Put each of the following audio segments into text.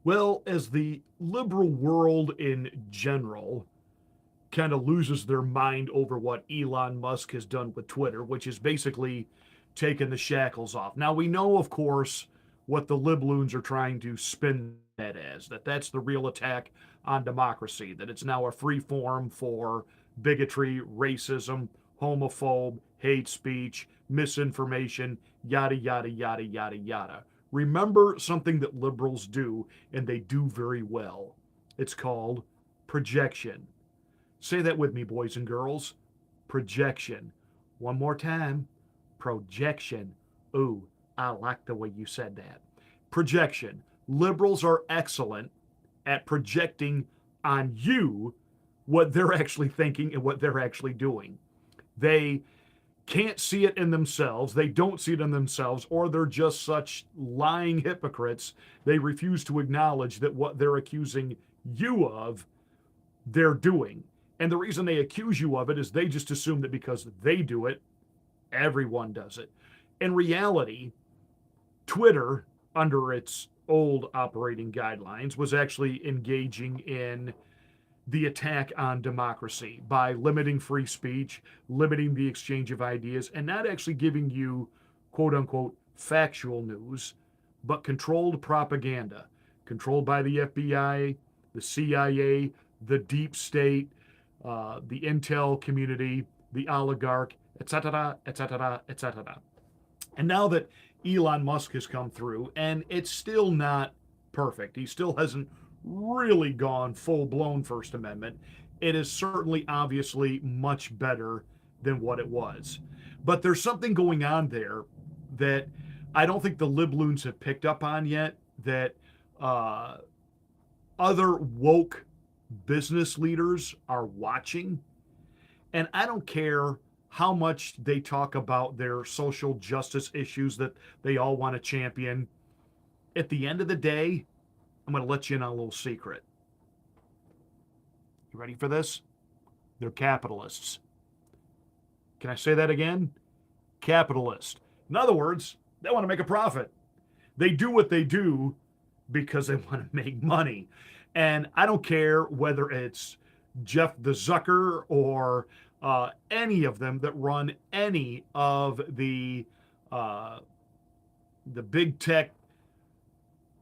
Well, as the liberal world in general kind of loses their mind over what Elon Musk has done with Twitter, which is basically taken the shackles off. Now, we know, of course, what the libloons are trying to spin that as, that that's the real attack on democracy, that it's now a free form for bigotry, racism, homophobe, hate speech, misinformation, yada, yada, yada, yada, yada. Remember something that liberals do, and they do very well. It's called projection. Say that with me, boys and girls. Projection. One more time. Projection. Ooh, I like the way you said that. Projection. Liberals are excellent at projecting on you what they're actually thinking and what they're actually doing. They can't see it in themselves, they don't see it in themselves, or they're just such lying hypocrites. They refuse to acknowledge that what they're accusing you of they're doing. And the reason they accuse you of it is they just assume that because they do it, everyone does it. In reality, Twitter, under its old operating guidelines, was actually engaging in the attack on democracy by limiting free speech, limiting the exchange of ideas, and not actually giving you quote unquote factual news, but controlled propaganda, controlled by the FBI, the CIA, the deep state, the intel community, the oligarch, etc., etc., etc. And now that Elon Musk has come through, and it's still not perfect, he still hasn't really gone full blown First Amendment. It is certainly, obviously, much better than what it was. But there's something going on there that I don't think the libloons have picked up on yet. That uh, other woke business leaders are watching. And I don't care how much they talk about their social justice issues that they all want to champion. At the end of the day, I'm going to let you in on a little secret. You ready for this? They're capitalists. Can I say that again? Capitalist. In other words, they want to make a profit. They do what they do because they want to make money. And I don't care whether it's Jeff the Zucker or any of them that run any of uh, the big tech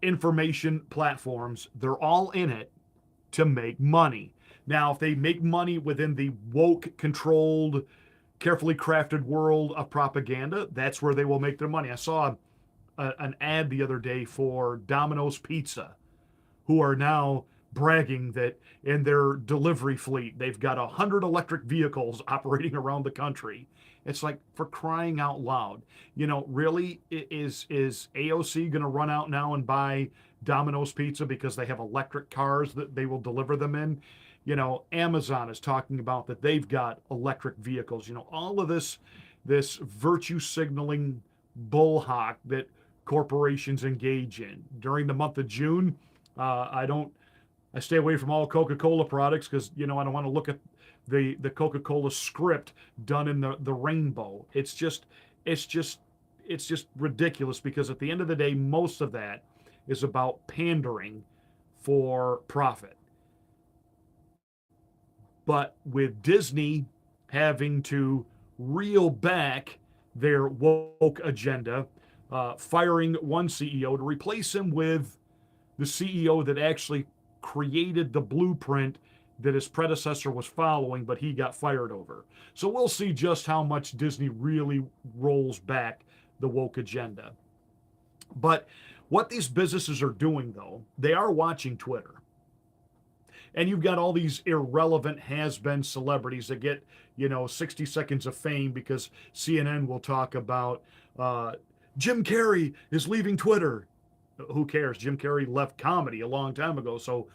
information platforms. They're all in it to make money. Now, if they make money within the woke, controlled, carefully crafted world of propaganda, that's where they will make their money. I saw an ad the other day for Domino's Pizza, who are now bragging that in their delivery fleet, they've got 100 electric vehicles operating around the country. It's like, for crying out loud. Really, is AOC going to run out now and buy Domino's Pizza because they have electric cars that they will deliver them in? Amazon is talking about that they've got electric vehicles. All of this virtue signaling bullhawk that corporations engage in during the month of June. I don't. I stay away from all Coca-Cola products because I don't want to look at the Coca-Cola script done in the rainbow. It's just ridiculous because at the end of the day, most of that is about pandering for profit. But with Disney having to reel back their woke agenda, firing one CEO to replace him with the CEO that actually created the blueprint that his predecessor was following, but he got fired over. So we'll see just how much Disney really rolls back the woke agenda. But what these businesses are doing, though, they are watching Twitter. And you've got all these irrelevant has-been celebrities that get 60 seconds of fame because CNN will talk about Jim Carrey is leaving Twitter. Who cares? Jim Carrey left comedy a long time ago. So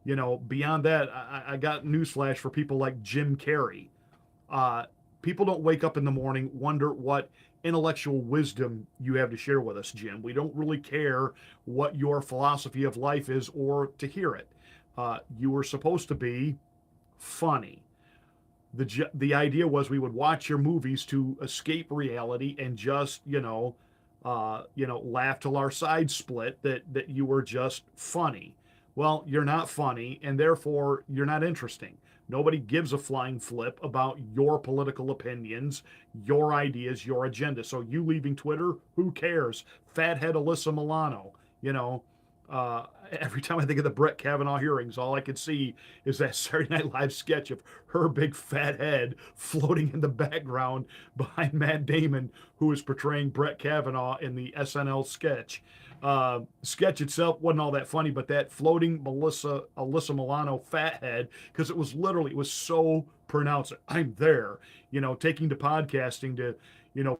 beyond that, I got newsflash for people like Jim Carrey. People don't wake up in the morning wonder what intellectual wisdom you have to share with us, Jim. We don't really care what your philosophy of life is or to hear it. You were supposed to be funny. The idea was we would watch your movies to escape reality and just laugh till our sides split that you were just funny. Well, you're not funny, and therefore you're not interesting. Nobody gives a flying flip about your political opinions, your ideas, your agenda. So you leaving Twitter, who cares? Fathead Alyssa Milano, you know. Every time I think of the Brett Kavanaugh hearings, all I could see is that Saturday Night Live sketch of her big fat head floating in the background behind Matt Damon, who is portraying Brett Kavanaugh in the SNL sketch. Sketch itself wasn't all that funny, but that floating Alyssa Milano fat head, because it was so pronounced. I'm there, taking to podcasting to,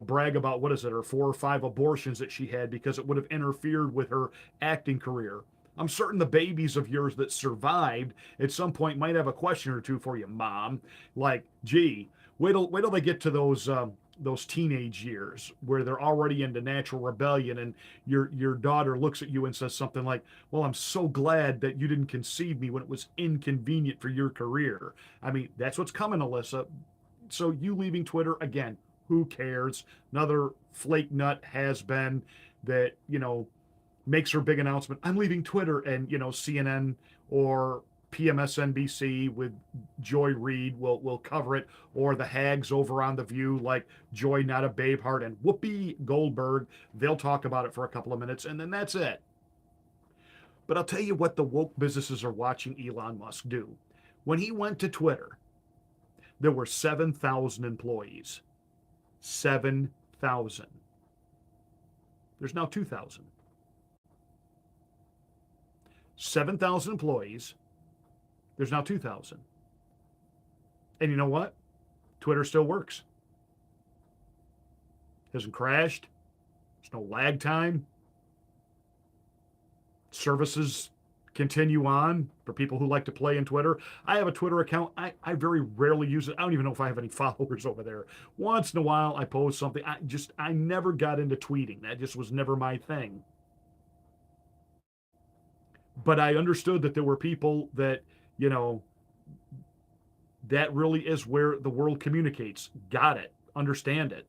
brag about, what is it, her 4 or 5 abortions that she had because it would have interfered with her acting career. I'm certain the babies of yours that survived at some point might have a question or two for you, Mom. Like, gee, wait till they get to those teenage years where they're already into natural rebellion, and your daughter looks at you and says something like, "Well, I'm so glad that you didn't conceive me when it was inconvenient for your career." I mean, that's what's coming, Alyssa. So you leaving Twitter again? Who cares? Another flake nut has been that makes her big announcement. I'm leaving Twitter, and CNN or PMSNBC with Joy Reid will cover it, or the hags over on The View, like Joy Not a Babeheart and Whoopi Goldberg. They'll talk about it for a couple of minutes, and then that's it. But I'll tell you what the woke businesses are watching Elon Musk do. When he went to Twitter, there were 7,000 employees. 7,000. There's now 2,000. 7,000 employees. There's now 2,000. And you know what? Twitter still works. Hasn't crashed. There's no lag time. Services continue on for people who like to play in Twitter. I have a Twitter account. I very rarely use it. I don't even know if I have any followers over there. Once in a while, I post something. I never got into tweeting. That just was never my thing. But I understood that there were people that, that really is where the world communicates. Got it. Understand it.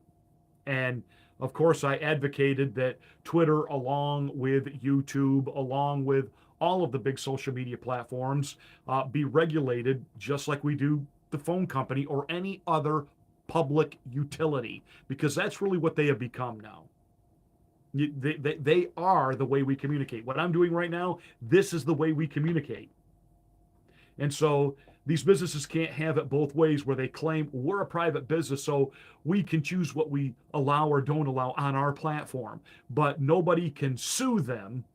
And of course, I advocated that Twitter, along with YouTube, along with all of the big social media platforms, be regulated just like we do the phone company or any other public utility, because that's really what they have become now. They are the way we communicate. What I'm doing right now, this is the way we communicate. And so these businesses can't have it both ways, where they claim we're a private business, so we can choose what we allow or don't allow on our platform. But nobody can sue them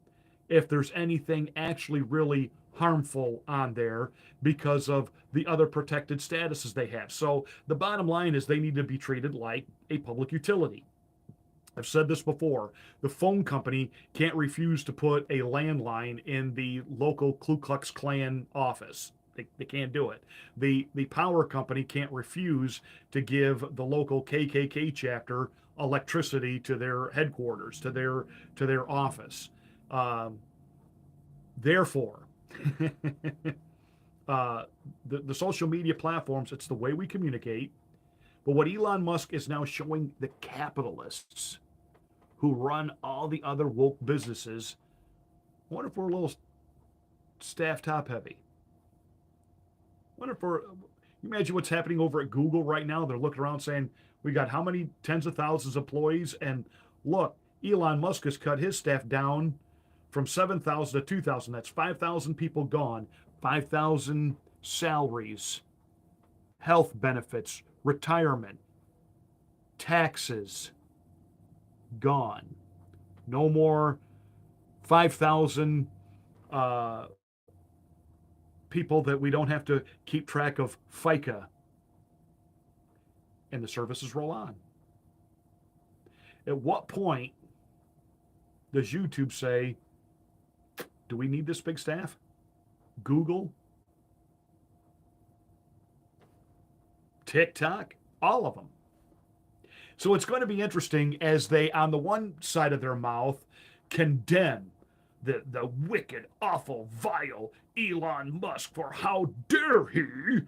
if there's anything actually really harmful on there because of the other protected statuses they have. So the bottom line is they need to be treated like a public utility. I've said this before. The phone company can't refuse to put a landline in the local Ku Klux Klan office. They can't do it. The power company can't refuse to give the local KKK chapter electricity to their headquarters, to their office. Therefore, the social media platforms, it's the way we communicate. But what Elon Musk is now showing the capitalists who run all the other woke businesses, I wonder if we're a little staff top heavy. I wonder if you imagine what's happening over at Google right now. They're looking around saying, we got how many tens of thousands of employees? And look, Elon Musk has cut his staff down from 7,000 to 2,000. That's 5,000 people gone, 5,000 salaries, health benefits, retirement, taxes, gone. No more 5,000 people that we don't have to keep track of FICA. And the services roll on. At what point does YouTube say, do we need this big staff? Google, TikTok, all of them. So it's going to be interesting as they, on the one side of their mouth, condemn the wicked, awful, vile Elon Musk for how dare he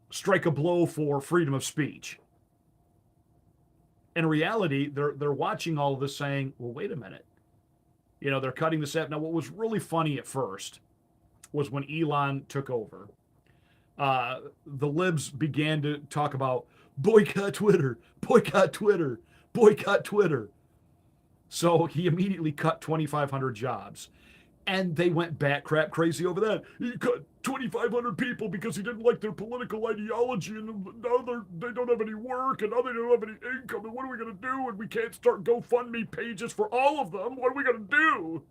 strike a blow for freedom of speech. In reality, they're watching all of this saying, well, wait a minute. They're cutting this out. Now, what was really funny at first was when Elon took over, the libs began to talk about boycott Twitter, boycott Twitter, boycott Twitter. So he immediately cut 2,500 jobs. And they went bat crap crazy over that. He cut 2,500 people because he didn't like their political ideology, and now they don't have any work, and now they don't have any income, and what are we going to do? And we can't start GoFundMe pages for all of them. What are we going to do?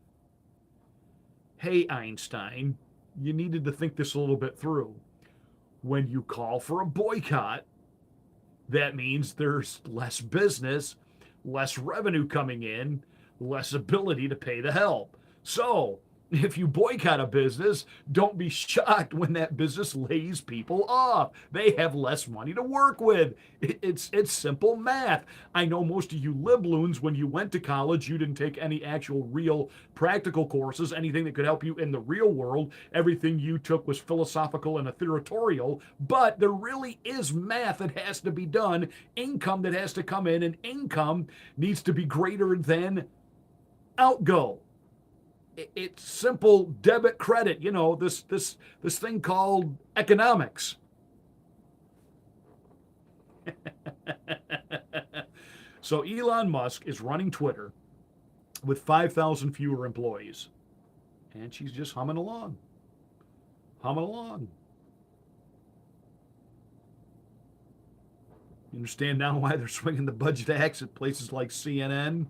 Hey, Einstein, you needed to think this a little bit through. When you call for a boycott, that means there's less business, less revenue coming in, less ability to pay the help. So, if you boycott a business, don't be shocked when that business lays people off. They have less money to work with. It's simple math. I know most of you libloons, when you went to college, you didn't take any actual real practical courses, anything that could help you in the real world. Everything you took was philosophical and ethereal, but there really is math that has to be done, income that has to come in, and income needs to be greater than outgo. It's simple debit credit, this thing called economics. So Elon Musk is running Twitter with 5,000 fewer employees, and she's just humming along. You understand now why they're swinging the budget axe at places like CNN?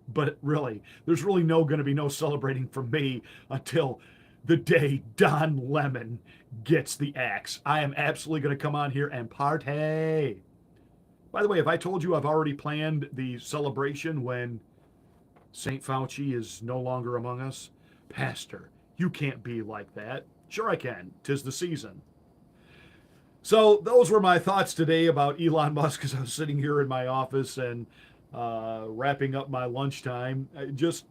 But really, there's really going to be no celebrating from me until the day Don Lemon gets the axe. I am absolutely going to come on here and party. By the way, have I told you I've already planned the celebration when St. Fauci is no longer among us? Pastor, you can't be like that. Sure I can. 'Tis the season. So those were my thoughts today about Elon Musk as I was sitting here in my office and wrapping up my lunchtime. Just,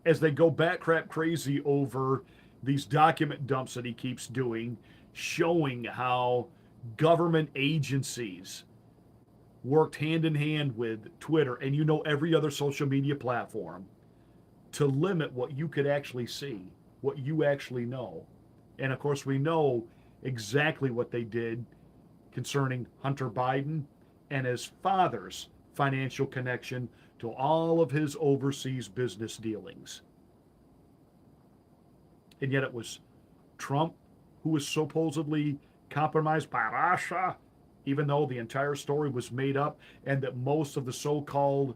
as they go bat crap crazy over these document dumps that he keeps doing, showing how government agencies worked hand in hand with Twitter and every other social media platform to limit what you could actually see, what you actually know. And of course, we know exactly what they did concerning Hunter Biden and his father's financial connection to all of his overseas business dealings. And yet it was Trump who was supposedly compromised by Russia, even though the entire story was made up, and that most of the so-called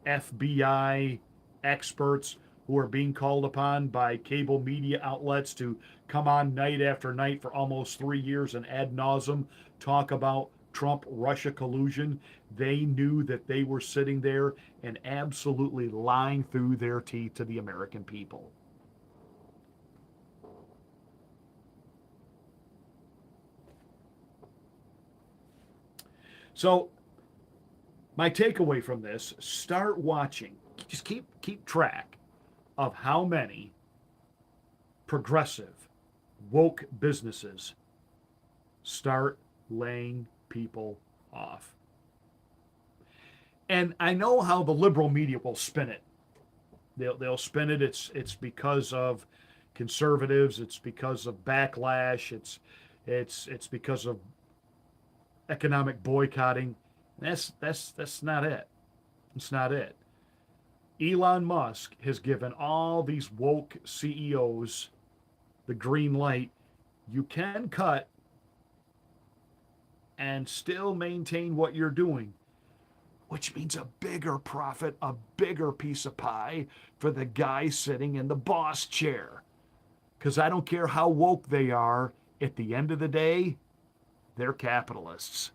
FBI experts who are being called upon by cable media outlets to come on night after night for almost 3 years and ad nauseum talk about Trump-Russia collusion, they knew that they were sitting there and absolutely lying through their teeth to the American people. So, my takeaway from this, start watching. Just keep track of how many progressive, woke businesses start laying people off. And I know how the liberal media will spin it. They'll spin it. It's because of conservatives. It's because of backlash. It's because of economic boycotting. That's not it. It's not it. Elon Musk has given all these woke CEOs the green light. You can cut and still maintain what you're doing, which means a bigger profit, a bigger piece of pie for the guy sitting in the boss chair. Because I don't care how woke they are, at the end of the day, they're capitalists.